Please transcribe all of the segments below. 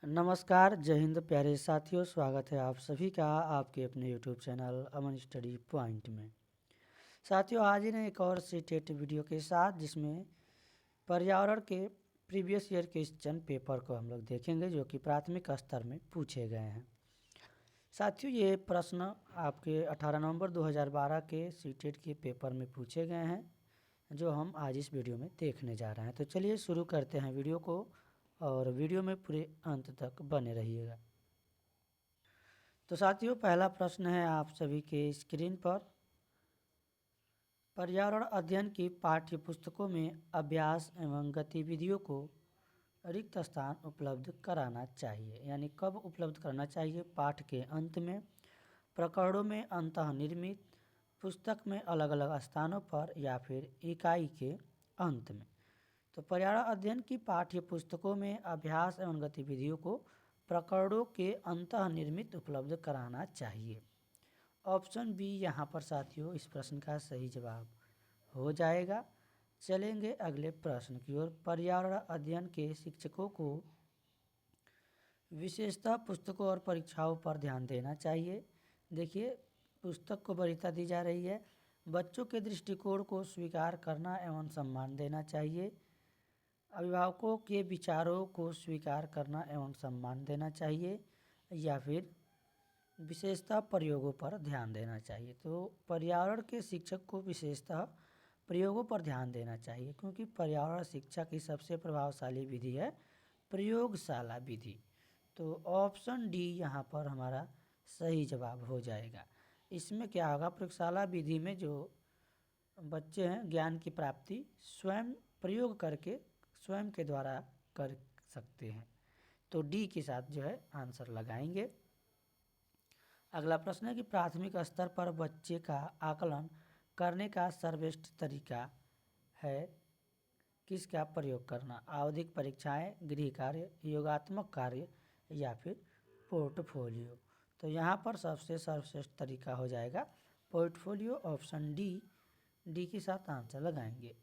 नमस्कार, जय हिंद प्यारे साथियों। स्वागत है आप सभी का आपके अपने यूट्यूब चैनल अमन स्टडी पॉइंट में। साथियों, आज ही ने एक और सीटेट वीडियो के साथ जिसमें पर्यावरण के प्रीवियस ईयर क्वेश्चन पेपर को हम लोग देखेंगे जो कि प्राथमिक स्तर में पूछे गए हैं। साथियों, ये प्रश्न आपके 18 नवंबर 2012 के सीटेट के पेपर में पूछे गए हैं जो हम आज इस वीडियो में देखने जा रहे हैं। तो चलिए शुरू करते हैं वीडियो को और वीडियो में पूरे अंत तक बने रहिएगा। तो साथियों, पहला प्रश्न है आप सभी के स्क्रीन पर। पर्यावरण अध्ययन की पाठ्य पुस्तकों में अभ्यास एवं गतिविधियों को रिक्त स्थान उपलब्ध कराना चाहिए, यानी कब उपलब्ध करना चाहिए? पाठ के अंत में, प्रकरणों में अंतः निर्मित, पुस्तक में अलग अलग स्थानों पर, या फिर इकाई के अंत में। तो पर्यावरण अध्ययन की पाठ्य पुस्तकों में अभ्यास एवं गतिविधियों को प्रकरणों के अंतः निर्मित उपलब्ध कराना चाहिए। ऑप्शन बी यहाँ पर साथियों इस प्रश्न का सही जवाब हो जाएगा। चलेंगे अगले प्रश्न की ओर। पर्यावरण अध्ययन के शिक्षकों को विशेषतः पुस्तकों और परीक्षाओं पर ध्यान देना चाहिए। देखिए, पुस्तक को वरीयता दी जा रही है। बच्चों के दृष्टिकोण को स्वीकार करना एवं सम्मान देना चाहिए। अभिभावकों के विचारों को स्वीकार करना एवं सम्मान देना चाहिए, या फिर विशेषतः प्रयोगों पर ध्यान देना चाहिए। तो पर्यावरण के शिक्षक को विशेषतः प्रयोगों पर ध्यान देना चाहिए, क्योंकि पर्यावरण शिक्षा की सबसे प्रभावशाली विधि है प्रयोगशाला विधि। तो ऑप्शन डी यहाँ पर हमारा सही जवाब हो जाएगा। इसमें क्या होगा? प्रयोगशाला विधि में जो बच्चे हैं ज्ञान की प्राप्ति स्वयं प्रयोग करके स्वयं के द्वारा कर सकते हैं। तो डी के साथ जो है आंसर लगाएंगे। अगला प्रश्न है कि प्राथमिक स्तर पर बच्चे का आकलन करने का सर्वश्रेष्ठ तरीका है किसका प्रयोग करना? आवधिक परीक्षाएं, गृह कार्य, योगात्मक कार्य, या फिर पोर्टफोलियो। तो यहाँ पर सबसे सर्वश्रेष्ठ तरीका हो जाएगा पोर्टफोलियो। ऑप्शन डी के साथ आंसर लगाएंगे।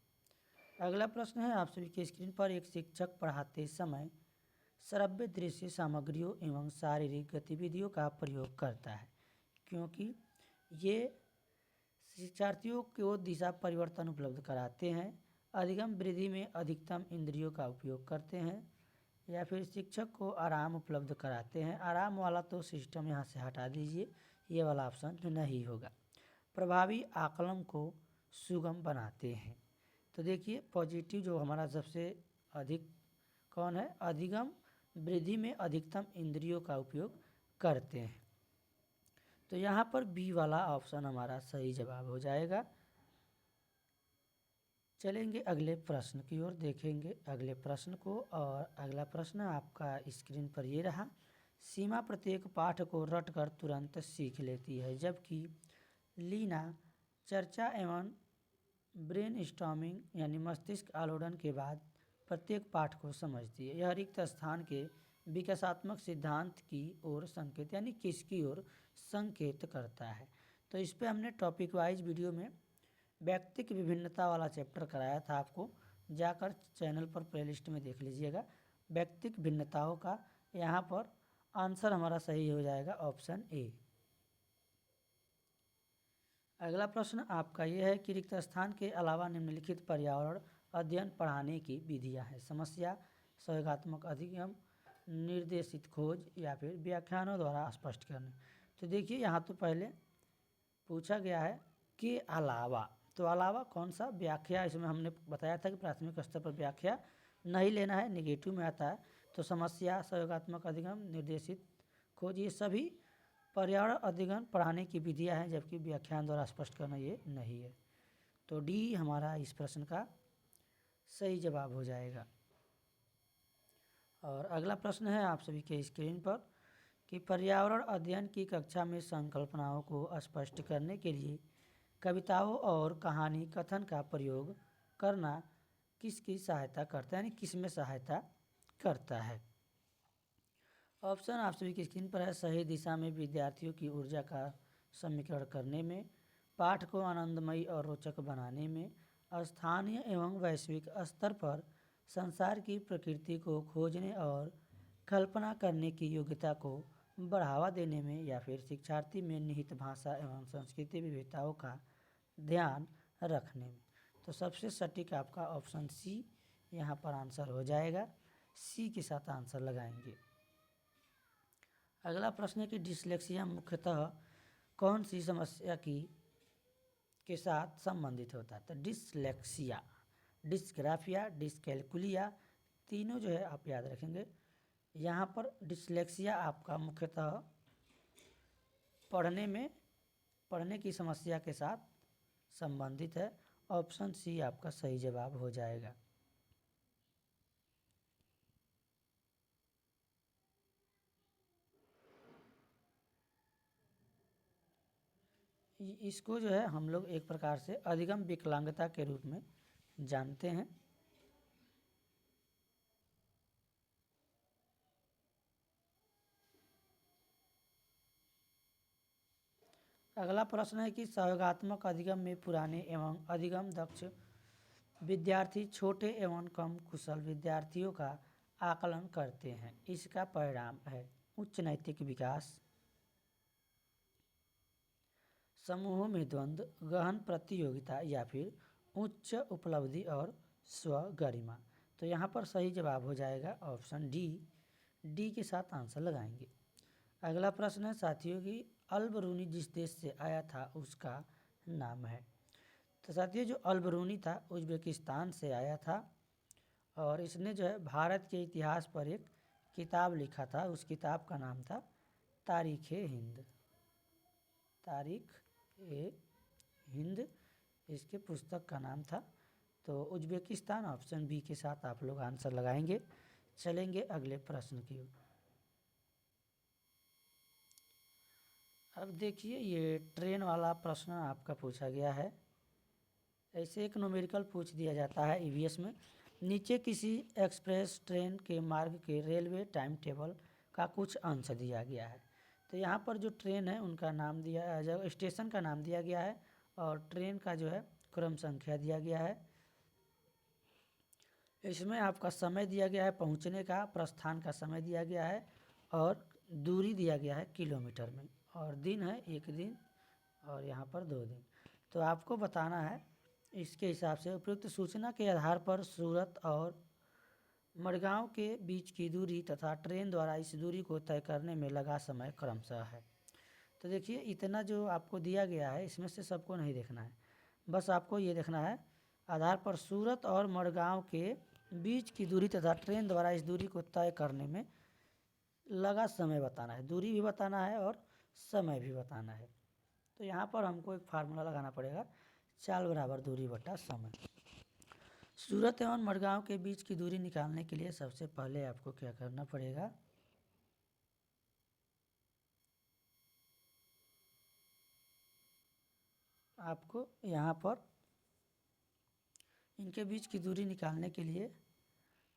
अगला प्रश्न है आप सभी के स्क्रीन पर। एक शिक्षक पढ़ाते समय श्रव्य दृश्य सामग्रियों एवं शारीरिक गतिविधियों का प्रयोग करता है, क्योंकि ये शिक्षार्थियों को दिशा परिवर्तन उपलब्ध कराते हैं, अधिगम वृद्धि में अधिकतम इंद्रियों का उपयोग करते हैं, या फिर शिक्षक को आराम उपलब्ध कराते हैं। आराम वाला तो सिस्टम यहाँ से हटा दीजिए, ये वाला ऑप्शन नहीं होगा। प्रभावी आकलन को सुगम बनाते हैं। तो देखिए, पॉजिटिव जो हमारा सबसे अधिक कौन है? अधिगम वृद्धि में अधिकतम इंद्रियों का उपयोग करते हैं। तो यहाँ पर बी वाला ऑप्शन हमारा सही जवाब हो जाएगा। चलेंगे अगले प्रश्न की ओर, देखेंगे अगले प्रश्न को। और अगला प्रश्न आपका स्क्रीन पर ये रहा। सीमा प्रत्येक पाठ को रटकर तुरंत सीख लेती है, जबकि लीना चर्चा एवं ब्रेनस्टॉर्मिंग यानी मस्तिष्क आलोड़न के बाद प्रत्येक पाठ को समझती है। यह रिक्त स्थान के विकासात्मक सिद्धांत की ओर संकेत, यानी किसकी ओर संकेत करता है? तो इस पे हमने टॉपिक वाइज वीडियो में व्यक्तिक विभिन्नता वाला चैप्टर कराया था, आपको जाकर चैनल पर प्लेलिस्ट में देख लीजिएगा। व्यक्तिक भिन्नताओं का यहाँ पर आंसर हमारा सही हो जाएगा ऑप्शन ए। अगला प्रश्न आपका यह है कि रिक्त स्थान के अलावा निम्नलिखित पर्यावरण अध्ययन पढ़ाने की विधियां हैं। समस्या, सहयोगात्मक अधिगम, निर्देशित खोज, या फिर व्याख्यानों द्वारा स्पष्ट करने। तो देखिए, यहाँ तो पहले पूछा गया है कि अलावा, तो अलावा कौन सा? व्याख्या। इसमें हमने बताया था कि प्राथमिक स्तर पर व्याख्या नहीं लेना है, निगेटिव में आता है। तो समस्या, सहयोगात्मक अधिगम, निर्देशित खोज, ये सभी पर्यावरण अध्ययन पढ़ाने की विधियां हैं, जबकि व्याख्यान द्वारा स्पष्ट करना ये नहीं है। तो डी हमारा इस प्रश्न का सही जवाब हो जाएगा। और अगला प्रश्न है आप सभी के स्क्रीन पर कि पर्यावरण अध्ययन की कक्षा में संकल्पनाओं को स्पष्ट करने के लिए कविताओं और कहानी कथन का प्रयोग करना किसकी सहायता करता है, यानी किस में सहायता करता है? ऑप्शन आप सभी की स्क्रीन पर है। सही दिशा में विद्यार्थियों की ऊर्जा का समीकरण करने में, पाठ को आनंदमयी और रोचक बनाने में, स्थानीय एवं वैश्विक स्तर पर संसार की प्रकृति को खोजने और कल्पना करने की योग्यता को बढ़ावा देने में या फिर शिक्षार्थी में निहित भाषा एवं संस्कृति विविधताओं का ध्यान रखने में। तो सबसे सटीक आपका ऑप्शन सी यहाँ पर आंसर हो जाएगा। सी के साथ आंसर लगाएंगे। अगला प्रश्न है कि डिसलेक्सिया मुख्यतः कौन सी समस्या के साथ संबंधित होता है। तो डिसलेक्सिया, डिस्ग्राफिया, डिस्कैल्कुलिया, तीनों जो है आप याद रखेंगे। यहाँ पर डिसलेक्सिया आपका मुख्यतः पढ़ने की समस्या के साथ संबंधित है। ऑप्शन सी आपका सही जवाब हो जाएगा। इसको जो है हम लोग एक प्रकार से अधिगम विकलांगता के रूप में जानते हैं। अगला प्रश्न है कि सहयोगात्मक अधिगम में पुराने एवं अधिगम दक्ष विद्यार्थी छोटे एवं कम कुशल विद्यार्थियों का आकलन करते हैं। इसका परिणाम है उच्च नैतिक विकास, समूहों में द्वंद्व, गहन प्रतियोगिता या फिर उच्च उपलब्धि और स्वगरिमा। तो यहाँ पर सही जवाब हो जाएगा ऑप्शन डी के साथ आंसर लगाएंगे। अगला प्रश्न है साथियों कि अल-बरूनी जिस देश से आया था उसका नाम है। तो साथियों जो अल-बरूनी था उज़्बेकिस्तान से आया था और इसने जो है भारत के इतिहास पर एक किताब लिखा था। उस किताब का नाम था तारीख़-ए-हिंद। तारीख़-ए-हिंद इसके पुस्तक का नाम था। तो उज़्बेकिस्तान ऑप्शन बी के साथ आप लोग आंसर लगाएंगे। चलेंगे अगले प्रश्न की ओर। अब देखिए ये ट्रेन वाला प्रश्न आपका पूछा गया है। ऐसे एक न्यूमेरिकल पूछ दिया जाता है ईवीएस में। नीचे किसी एक्सप्रेस ट्रेन के मार्ग के रेलवे टाइम टेबल का कुछ अंश दिया गया है। तो यहाँ पर जो ट्रेन है उनका नाम दिया, स्टेशन का नाम दिया गया है और ट्रेन का जो है क्रम संख्या दिया गया है। इसमें आपका समय दिया गया है पहुँचने का, प्रस्थान का समय दिया गया है और दूरी दिया गया है किलोमीटर में, और दिन है 1 दिन और यहाँ पर 2 दिन। तो आपको बताना है इसके हिसाब से उपयुक्त सूचना के आधार पर सूरत और मडगांव के बीच की दूरी तथा ट्रेन द्वारा इस दूरी को तय करने में लगा समय क्रमशः है। तो देखिए इतना जो आपको दिया गया है इसमें से सबको नहीं देखना है, बस आपको ये देखना है आधार पर सूरत और मडगांव के बीच की दूरी तथा ट्रेन द्वारा इस दूरी को तय करने में लगा समय बताना है। दूरी भी बताना है और समय भी बताना है। तो यहाँ पर हमको एक फार्मूला लगाना पड़ेगा, चाल बराबर दूरी बटा समय। सूरत एवं मडगांव के बीच की दूरी निकालने के लिए सबसे पहले आपको क्या करना पड़ेगा, आपको यहाँ पर इनके बीच की दूरी निकालने के लिए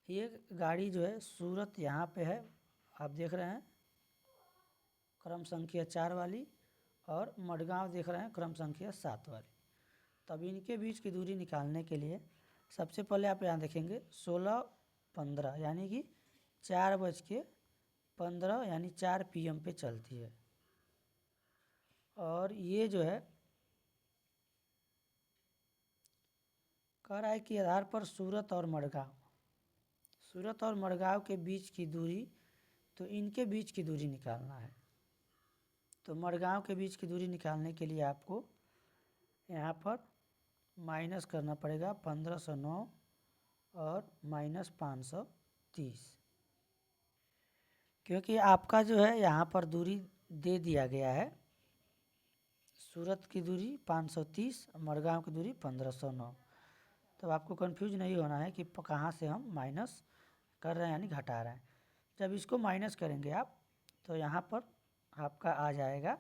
ये गाड़ी जो है सूरत यहाँ पे है, आप देख रहे हैं क्रम संख्या 4 वाली, और मडगांव देख रहे हैं क्रम संख्या 7 वाली। तब इनके बीच की दूरी निकालने के लिए सबसे पहले आप यहाँ देखेंगे 16:15 यानी कि 4:15 यानी 4 PM पे चलती है। और ये जो है कह रहा है कि आधार पर सूरत और मडगांव के बीच की दूरी, तो इनके बीच की दूरी निकालना है। तो मडगांव के बीच की दूरी निकालने के लिए आपको यहाँ पर माइनस करना पड़ेगा 1509 और -530, क्योंकि आपका जो है यहाँ पर दूरी दे दिया गया है। सूरत की दूरी 530, मडगांव की दूरी 1509। तो आपको कंफ्यूज नहीं होना है कि कहाँ से हम माइनस कर रहे हैं यानी घटा रहे हैं। जब इसको माइनस करेंगे आप तो यहाँ पर आपका आ जाएगा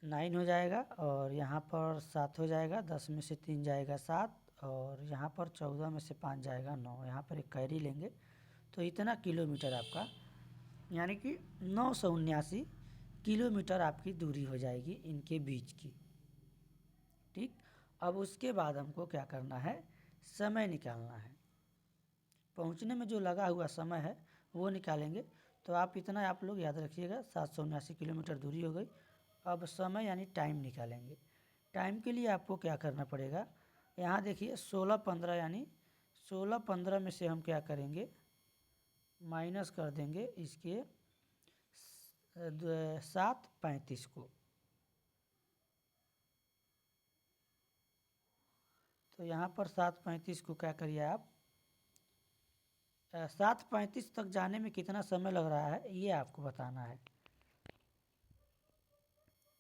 9 हो जाएगा, और यहाँ पर 7 हो जाएगा, 10 में से 3 जाएगा 7, और यहाँ पर 14 में से 5 जाएगा 9। यहाँ पर एक कैरी लेंगे तो इतना किलोमीटर आपका यानी कि 979 किलोमीटर आपकी दूरी हो जाएगी इनके बीच की। ठीक, अब उसके बाद हमको क्या करना है, समय निकालना है। पहुँचने में जो लगा हुआ समय है वो निकालेंगे। तो आप इतना आप लोग याद रखिएगा, 779 किलोमीटर दूरी हो गई। अब समय यानी टाइम निकालेंगे। टाइम के लिए आपको क्या करना पड़ेगा, यहाँ देखिए 16-15 यानी 16-15 में से हम क्या करेंगे, माइनस कर देंगे इसके 7:35 को। तो यहाँ पर 7:35 को क्या करिए आप, 7:35 तक जाने में कितना समय लग रहा है ये आपको बताना है।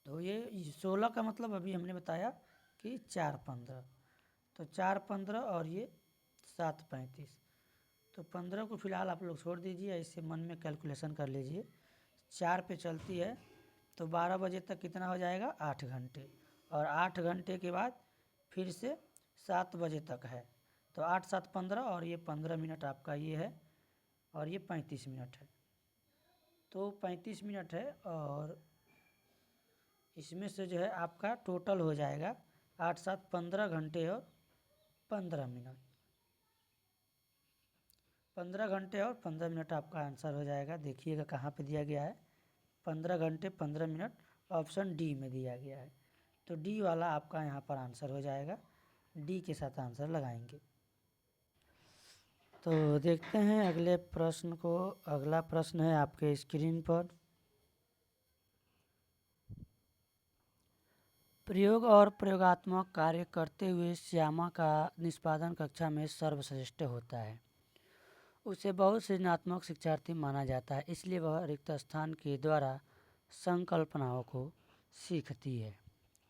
तो ये 16 का मतलब अभी हमने बताया कि 4:15, तो 4:15 और ये 7:35, तो 15 को फिलहाल आप लोग छोड़ दीजिए, इससे मन में कैलकुलेशन कर लीजिए। 4 पे चलती है तो 12 बजे तक कितना हो जाएगा, 8 घंटे, और 8 घंटे के बाद फिर से 7 बजे तक है, तो 8 7 15, और ये 15 मिनट आपका ये है, और ये 35 मिनट है, तो 35 मिनट है। और इसमें से जो है आपका टोटल हो जाएगा 8 7 15 घंटे और 15 मिनट, 15 घंटे और 15 मिनट आपका आंसर हो जाएगा। देखिएगा कहाँ पे दिया गया है, 15 घंटे 15 मिनट, ऑप्शन डी में दिया गया है। तो डी वाला आपका यहाँ पर आंसर हो जाएगा, डी के साथ आंसर लगाएंगे। तो देखते हैं अगले प्रश्न को। अगला प्रश्न है आपके स्क्रीन पर, प्रयोग और प्रयोगात्मक कार्य करते हुए श्यामा का निष्पादन कक्षा में सर्वश्रेष्ठ होता है। उसे बहुत सृजनात्मक शिक्षार्थी माना जाता है, इसलिए वह रिक्त स्थान के द्वारा संकल्पनाओं को सीखती है।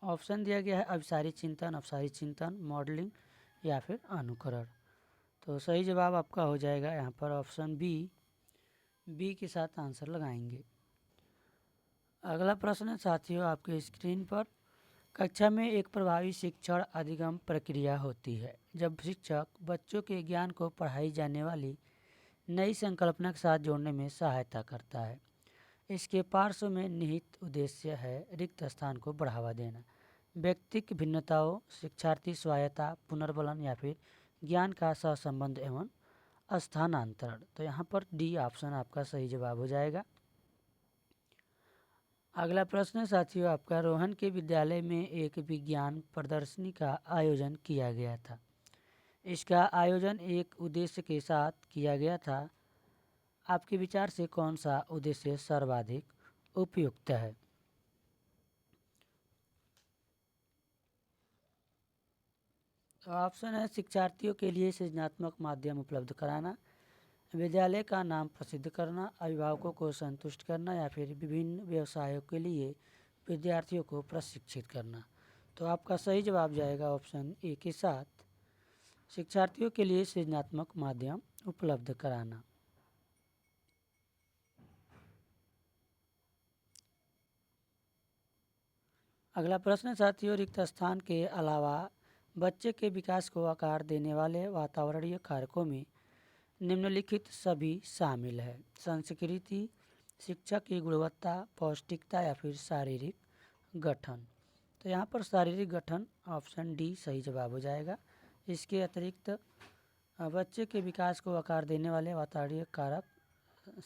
ऑप्शन दिया गया है अभिसारी चिंतन, अपसारी चिंतन, मॉडलिंग या फिर अनुकरण। तो सही जवाब आपका हो जाएगा यहाँ पर ऑप्शन बी के साथ आंसर लगाएंगे। अगला प्रश्न है साथियों आपके स्क्रीन पर, कक्षा में एक प्रभावी शिक्षण अधिगम प्रक्रिया होती है जब शिक्षक बच्चों के ज्ञान को पढ़ाई जाने वाली नई संकल्पना के साथ जोड़ने में सहायता करता है। इसके पार्श्व में निहित उद्देश्य है रिक्त स्थान को बढ़ावा देना, व्यक्तिक भिन्नताओं, शिक्षार्थी स्वायत्ता, पुनर्बलन या फिर ज्ञान का सहसंबंध एवं स्थानांतरण। तो यहाँ पर डी ऑप्शन आपका सही जवाब हो जाएगा। अगला प्रश्न साथियों आपका, रोहन के विद्यालय में एक विज्ञान प्रदर्शनी का आयोजन किया गया था। इसका आयोजन एक उद्देश्य के साथ किया गया था। आपके विचार से कौन सा उद्देश्य सर्वाधिक उपयुक्त है? तो ऑप्शन है शिक्षार्थियों के लिए सृजनात्मक माध्यम उपलब्ध कराना, विद्यालय का नाम प्रसिद्ध करना, अभिभावकों को संतुष्ट करना या फिर विभिन्न व्यवसायों के लिए विद्यार्थियों को प्रशिक्षित करना। तो आपका सही जवाब जाएगा ऑप्शन ए के साथ, शिक्षार्थियों के लिए सृजनात्मक माध्यम उपलब्ध कराना। अगला प्रश्न साथियों, रिक्त स्थान के अलावा बच्चे के विकास को आकार देने वाले वातावरणीय कारकों में निम्नलिखित सभी शामिल है, संस्कृति, शिक्षा की गुणवत्ता, पौष्टिकता या फिर शारीरिक गठन। तो यहाँ पर शारीरिक गठन ऑप्शन डी सही जवाब हो जाएगा। इसके अतिरिक्त बच्चे के विकास को आकार देने वाले वातावरणीय कारक,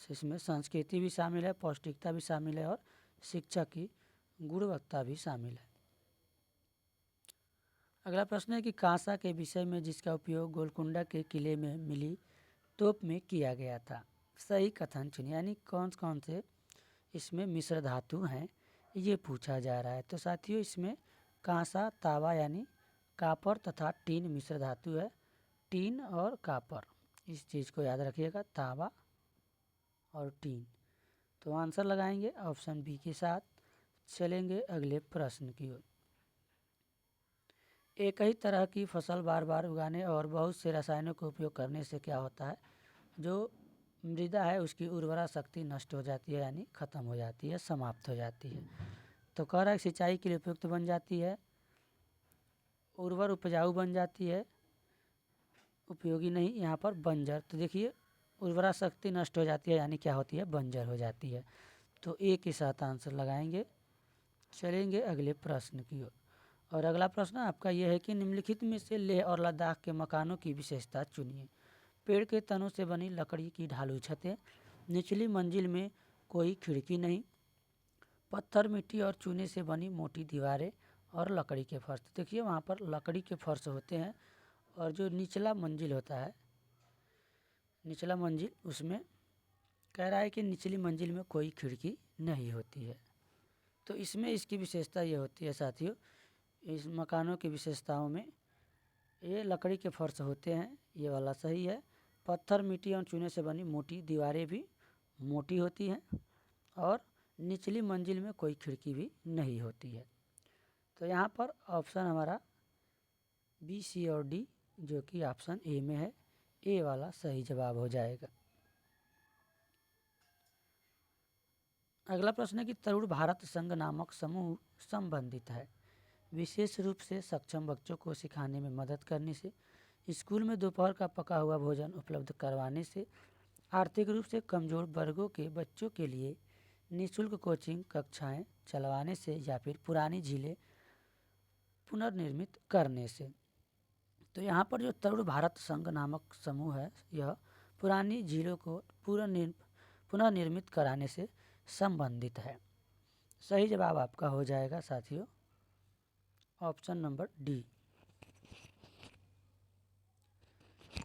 इसमें संस्कृति भी शामिल है, पौष्टिकता भी शामिल है और शिक्षा की गुणवत्ता भी शामिल है। अगला प्रश्न है कि कांसा के विषय में जिसका उपयोग गोलकुंडा के किले में मिली तोप में किया गया था, सही कथन चुनिए, यानी कौन कौन से इसमें मिश्र धातु हैं ये पूछा जा रहा है। तो साथियों इसमें कांसा, तावा यानी कापर तथा टीन मिश्र धातु है, टीन और कापर, इस चीज़ को याद रखिएगा, तावा और टीन। तो आंसर लगाएंगे ऑप्शन बी के साथ। चलेंगे अगले प्रश्न की ओर। एक ही तरह की फसल बार बार उगाने और बहुत से रसायनों का उपयोग करने से क्या होता है, जो मृदा है उसकी उर्वरा शक्ति नष्ट हो जाती है, यानी ख़त्म हो जाती है, समाप्त हो जाती है। तो कह रहा है सिंचाई के लिए उपयुक्त बन जाती है, उर्वर उपजाऊ बन जाती है, उपयोगी नहीं, यहाँ पर बंजर। तो देखिए उर्वरा शक्ति नष्ट हो जाती है यानी क्या होती है, बंजर हो जाती है। तो ए के साथ आंसर लगाएंगे। चलेंगे अगले प्रश्न की ओर। और अगला प्रश्न आपका यह है कि निम्नलिखित में से लेह और लद्दाख के मकानों की विशेषता चुनिए। पेड़ के तनों से बनी लकड़ी की ढालू छतें, निचली मंजिल में कोई खिड़की नहीं, पत्थर मिट्टी और चूने से बनी मोटी दीवारें और लकड़ी के फर्श। देखिए वहाँ पर लकड़ी के फर्श होते हैं और जो निचला मंजिल होता है, निचला मंजिल, उसमें कह रहा है कि निचली मंजिल में कोई खिड़की नहीं होती है। तो इसमें इसकी विशेषता ये होती है साथियों, इस मकानों की विशेषताओं में ये लकड़ी के फर्श होते हैं, ये वाला सही है। पत्थर मिट्टी और चूने से बनी मोटी दीवारें भी मोटी होती हैं और निचली मंजिल में कोई खिड़की भी नहीं होती है। तो यहाँ पर ऑप्शन हमारा बी, सी और डी, जो कि ऑप्शन ए में है, ए वाला सही जवाब हो जाएगा। अगला प्रश्न है कि तरुण भारत संघ नामक समूह संबंधित है, विशेष रूप से सक्षम बच्चों को सिखाने में मदद करने से, स्कूल में दोपहर का पका हुआ भोजन उपलब्ध करवाने से, आर्थिक रूप से कमजोर वर्गों के बच्चों के लिए निःशुल्क कोचिंग कक्षाएं चलवाने से, या फिर पुरानी झीलें पुनर्निर्मित करने से। तो यहाँ पर जो तरुण भारत संघ नामक समूह है, यह पुरानी झीलों को पुनर्निर्मित कराने से संबंधित है। सही जवाब आपका हो जाएगा साथियों ऑप्शन नंबर डी।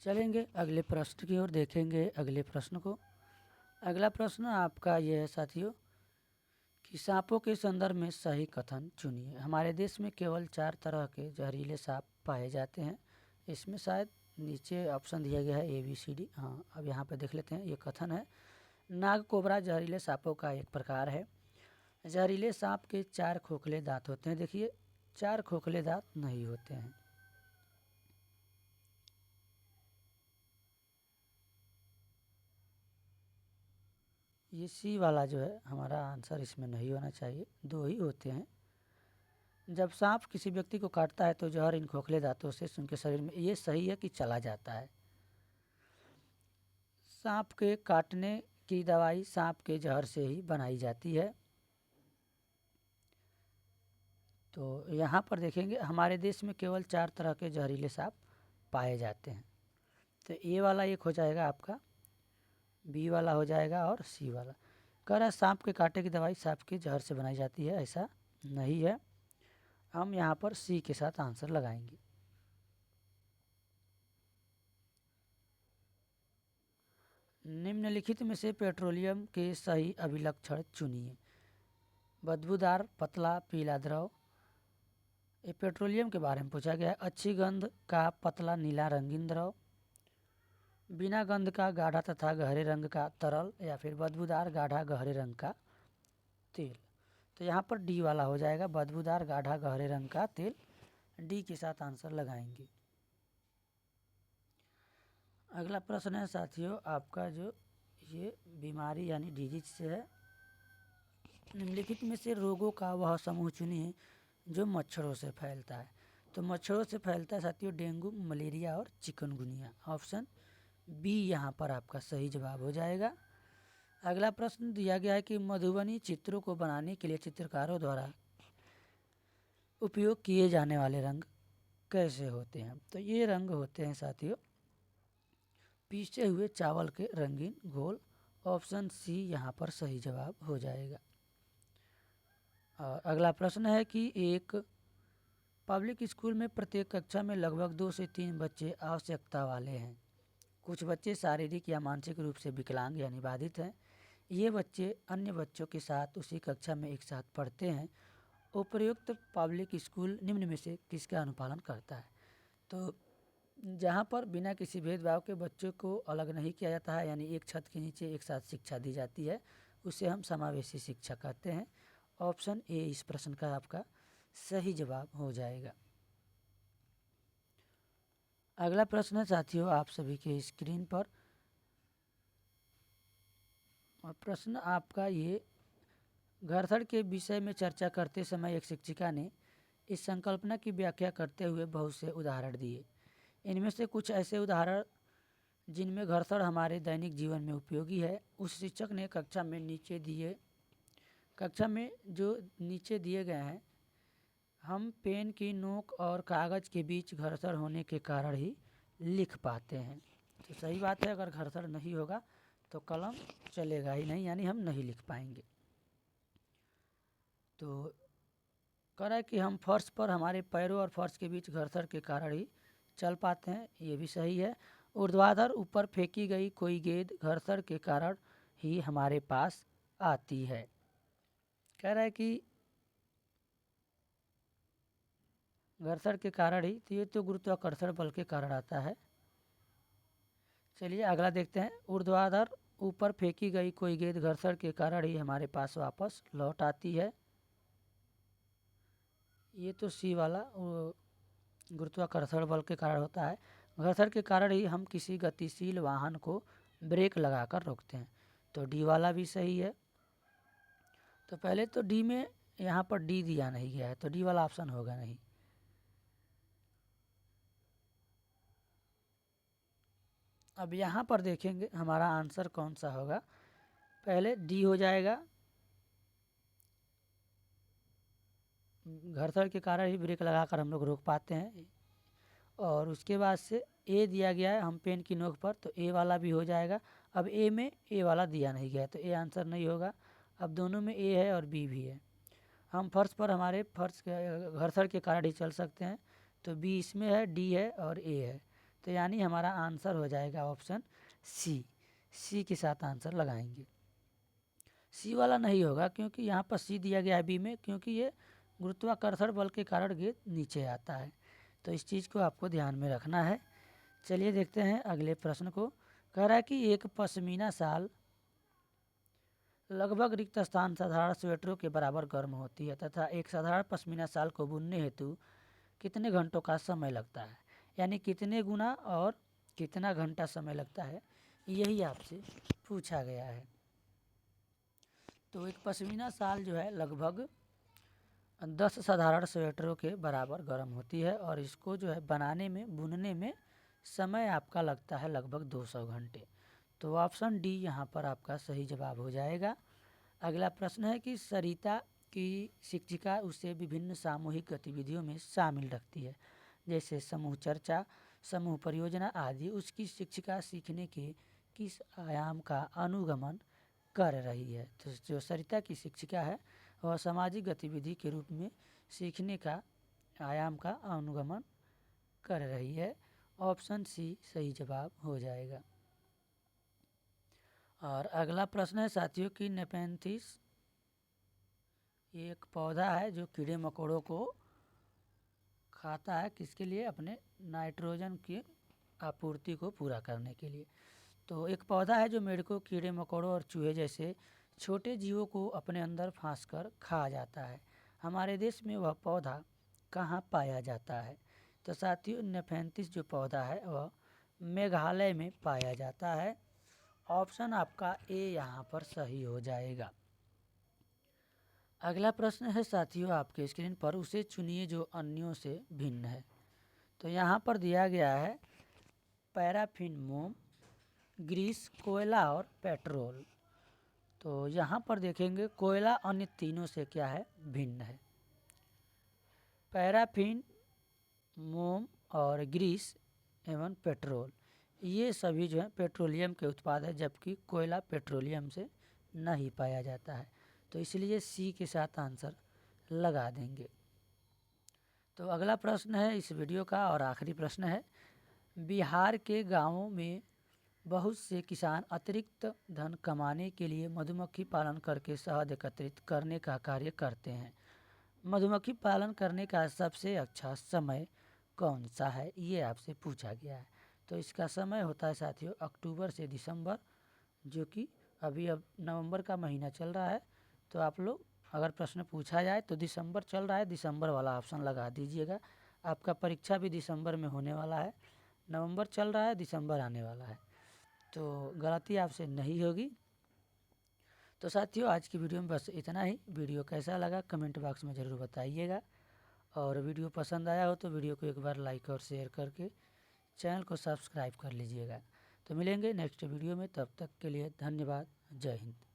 चलेंगे अगले प्रश्न की ओर, देखेंगे अगले प्रश्न को। अगला प्रश्न आपका यह है साथियों कि सांपों के संदर्भ में सही कथन चुनिए। हमारे देश में केवल 4 तरह के जहरीले सांप पाए जाते हैं। इसमें शायद नीचे ऑप्शन दिया गया है ABCD। हाँ, अब यहाँ पे देख लेते हैं। ये कथन है, नाग कोबरा जहरीले सांपों का एक प्रकार है। जहरीले सांप के 4 खोखले दांत होते हैं। देखिए 4 खोखले दांत नहीं होते हैं। ये सी वाला जो है हमारा आंसर इसमें नहीं होना चाहिए, 2 ही होते हैं। जब सांप किसी व्यक्ति को काटता है तो जहर इन खोखले दांतों से उनके शरीर में, ये सही है कि चला जाता है। सांप के काटने की दवाई सांप के जहर से ही बनाई जाती है। तो यहाँ पर देखेंगे हमारे देश में केवल 4 तरह के जहरीले सांप पाए जाते हैं। तो ए वाला एक हो जाएगा आपका, बी वाला हो जाएगा और सी वाला। कह रहा है सांप के कांटे की दवाई सांप के जहर से बनाई जाती है, ऐसा नहीं है। हम यहाँ पर सी के साथ आंसर लगाएंगे। निम्नलिखित में से पेट्रोलियम के सही अभिलक्षण चुनिए। बदबूदार पतला पीला द्रव, ये पेट्रोलियम के बारे में पूछा गया है। अच्छी गंध का पतला नीला रंगीन द्रव, बिना गंध का गाढ़ा तथा गहरे रंग का तरल, या फिर बदबूदार गाढ़ा गहरे रंग का तेल। तो यहाँ पर डी वाला हो जाएगा, बदबूदार गाढ़ा गहरे रंग का तेल। डी के साथ आंसर लगाएंगे। अगला प्रश्न है साथियों आपका जो ये बीमारी यानी डिजीज से है। निम्नलिखित में से रोगों का वह समूह चुनिए जो मच्छरों से फैलता है। तो मच्छरों से फैलता है साथियों डेंगू, मलेरिया और चिकनगुनिया। ऑप्शन बी यहाँ पर आपका सही जवाब हो जाएगा। अगला प्रश्न दिया गया है कि मधुबनी चित्रों को बनाने के लिए चित्रकारों द्वारा उपयोग किए जाने वाले रंग कैसे होते हैं। तो ये रंग होते हैं साथियों पीसे हुए चावल के रंगीन घोल। ऑप्शन सी यहाँ पर सही जवाब हो जाएगा। और अगला प्रश्न है कि एक पब्लिक स्कूल में प्रत्येक कक्षा में लगभग 2 से 3 बच्चे आवश्यकता वाले हैं। कुछ बच्चे शारीरिक या मानसिक रूप से विकलांग यानी बाधित हैं। ये बच्चे अन्य बच्चों के साथ उसी कक्षा में एक साथ पढ़ते हैं। उपयुक्त पब्लिक स्कूल निम्न में से किसका अनुपालन करता है। तो जहाँ पर बिना किसी भेदभाव के बच्चों को अलग नहीं किया जाता है, यानी एक छत के नीचे एक साथ शिक्षा दी जाती है, उसे हम समावेशी शिक्षा कहते हैं। ऑप्शन ए इस प्रश्न का आपका सही जवाब हो जाएगा। अगला प्रश्न है साथियों आप सभी के स्क्रीन पर, और प्रश्न आपका ये, घर्षण के विषय में चर्चा करते समय एक शिक्षिका ने इस संकल्पना की व्याख्या करते हुए बहुत से उदाहरण दिए। इनमें से कुछ ऐसे उदाहरण जिनमें घर्षण हमारे दैनिक जीवन में उपयोगी है। उस शिक्षक ने कक्षा में जो नीचे दिए गए हैं, हम पेन की नोक और कागज़ के बीच घर्षण होने के कारण ही लिख पाते हैं। तो सही बात है, अगर घर्षण नहीं होगा तो कलम चलेगा ही नहीं, यानी हम नहीं लिख पाएंगे। तो कह रहा है कि हम फर्श पर हमारे पैरों और फर्श के बीच घर्षण के कारण ही चल पाते हैं, ये भी सही है। ऊर्ध्वाधर ऊपर फेंकी गई कोई गेंद घर्षण के कारण ही हमारे पास आती है। कह रहा है कि घर्षण के कारण ही, तो ये तो गुरुत्वाकर्षण बल के कारण आता है। चलिए अगला देखते हैं। ऊर्ध्वाधर ऊपर फेंकी गई कोई गेंद घर्षण के कारण ही हमारे पास वापस लौट आती है। ये तो सी वाला गुरुत्वाकर्षण बल के कारण होता है। घर्षण के कारण ही हम किसी गतिशील वाहन को ब्रेक लगाकर रोकते हैं, तो डी वाला भी सही है। तो पहले तो डी में यहाँ पर डी दिया नहीं गया है, तो डी वाला ऑप्शन होगा नहीं। अब यहाँ पर देखेंगे हमारा आंसर कौन सा होगा। पहले डी हो जाएगा, घर्षण के कारण ही ब्रेक लगाकर हम लोग रोक पाते हैं। और उसके बाद से ए दिया गया है हम पेन की नोक पर, तो ए वाला भी हो जाएगा। अब ए में ए वाला दिया नहीं गया, तो ए आंसर नहीं होगा। अब दोनों में ए है और बी भी है। हम फर्श पर हमारे फर्श के घर्षण के कारण ही चल सकते हैं, तो बी इसमें है, डी है और ए है। तो यानी हमारा आंसर हो जाएगा ऑप्शन सी। सी के साथ आंसर लगाएंगे। सी वाला नहीं होगा क्योंकि यहाँ पर सी दिया गया है बी में, क्योंकि ये गुरुत्वाकर्षण बल के कारण गेंद नीचे आता है। तो इस चीज़ को आपको ध्यान में रखना है। चलिए देखते हैं अगले प्रश्न को। कह रहा है कि एक पश्मीना शाल लगभग रिक्त स्थान साधारण स्वेटरों के बराबर गर्म होती है तथा एक साधारण पश्मीना शाल को बुनने हेतु कितने घंटों का समय लगता है, यानी कितने गुना और कितना घंटा समय लगता है, यही आपसे पूछा गया है। तो एक पश्मीना शाल जो है लगभग 10 साधारण स्वेटरों के बराबर गर्म होती है और इसको जो है बनाने में, बुनने में समय आपका लगता है लगभग 200 घंटे। तो ऑप्शन डी यहाँ पर आपका सही जवाब हो जाएगा। अगला प्रश्न है कि सरिता की शिक्षिका उसे विभिन्न सामूहिक गतिविधियों में शामिल रखती है, जैसे समूह चर्चा, समूह परियोजना आदि। उसकी शिक्षिका सीखने के किस आयाम का अनुगमन कर रही है? तो जो सरिता की शिक्षिका है वह सामाजिक गतिविधि के रूप में सीखने का आयाम का अनुगमन कर रही है। ऑप्शन सी सही जवाब हो जाएगा। और अगला प्रश्न है साथियों कि नेपेंथिस एक पौधा है जो कीड़े मकोड़ों को खाता है, किसके लिए? अपने नाइट्रोजन की आपूर्ति को पूरा करने के लिए। तो एक पौधा है जो मेढकों, कीड़े मकोड़ों और चूहे जैसे छोटे जीवों को अपने अंदर फांस कर खा जाता है। हमारे देश में वह पौधा कहाँ पाया जाता है? तो साथियों नेफेंथिस जो पौधा है वह मेघालय में पाया जाता है। ऑप्शन आपका ए यहाँ पर सही हो जाएगा। अगला प्रश्न है साथियों आपके स्क्रीन पर, उसे चुनिए जो अन्यों से भिन्न है। तो यहाँ पर दिया गया है पैराफिन, मोम, ग्रीस, कोयला और पेट्रोल। तो यहाँ पर देखेंगे कोयला अन्य तीनों से क्या है? भिन्न है। पैराफिन, मोम और ग्रीस एवं पेट्रोल ये सभी जो है पेट्रोलियम के उत्पाद है, जबकि कोयला पेट्रोलियम से नहीं पाया जाता है। तो इसलिए सी के साथ आंसर लगा देंगे। तो अगला प्रश्न है इस वीडियो का और आखिरी प्रश्न है, बिहार के गांवों में बहुत से किसान अतिरिक्त धन कमाने के लिए मधुमक्खी पालन करके शहद एकत्रित करने का कार्य करते हैं। मधुमक्खी पालन करने का सबसे अच्छा समय कौन सा है, ये आपसे पूछा गया है। तो इसका समय होता है साथियों अक्टूबर से दिसंबर, जो कि अभी अब नवंबर का महीना चल रहा है। तो आप लोग अगर प्रश्न पूछा जाए तो दिसंबर चल रहा है, दिसंबर वाला ऑप्शन लगा दीजिएगा। आपका परीक्षा भी दिसंबर में होने वाला है। नवंबर चल रहा है, दिसंबर आने वाला है, तो गलती आपसे नहीं होगी। तो साथियों आज की वीडियो में बस इतना ही। वीडियो कैसा लगा कमेंट बॉक्स में ज़रूर बताइएगा, और वीडियो पसंद आया हो तो वीडियो को एक बार लाइक और शेयर करके चैनल को सब्सक्राइब कर लीजिएगा। तो मिलेंगे नेक्स्ट वीडियो में, तब तक के लिए धन्यवाद। जय हिंद।